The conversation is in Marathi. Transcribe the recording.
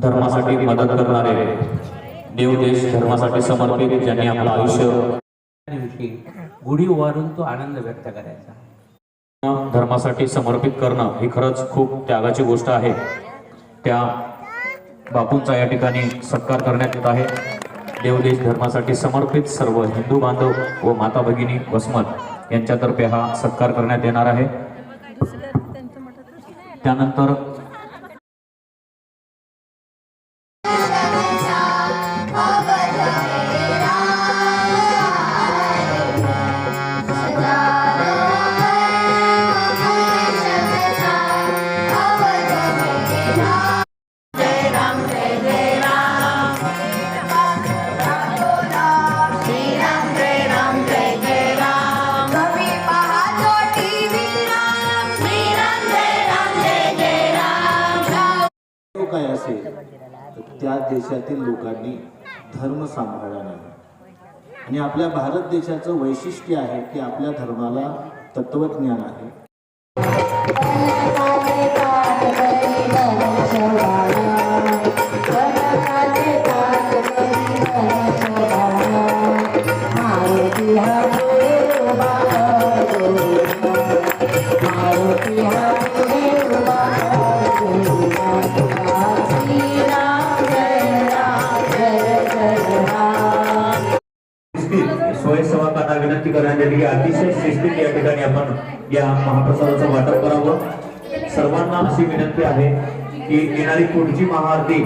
धर्मासाठी मदत करणारे, देव देश धर्मासाठी समर्पित ज्यांनी आपलं आयुष्य गुढी उभारून तो आनंद व्यक्त करायचा। धर्मासाठी समर्पित करणं ही खरंच खूप त्यागाची गोष्ट आहे। त्या बापूंचा या ठिकाणी सत्कार करण्यात येत आहे। देवदेश धर्मासाठी समर्पित सर्व हिंदू बांधव व माता भगिनी वसमत यांच्यातर्फे हा सत्कार करण्यात येणार आहे। त्यानंतर काय असेल तर त्या देशातील लोकांनी धर्म सांभाळला नाही। आणि आपल्या भारत देशाचं वैशिष्ट्य आहे की आपल्या धर्माला तत्वज्ञान आहे। स्वयंसेवकांना विनंती करण्यात येते की अतिशय शिस्तीत या ठिकाणी आपण या महाप्रसादाचं वाटप करावं। सर्वांना अशी विनंती आहे की येणारी पुढची महाआरती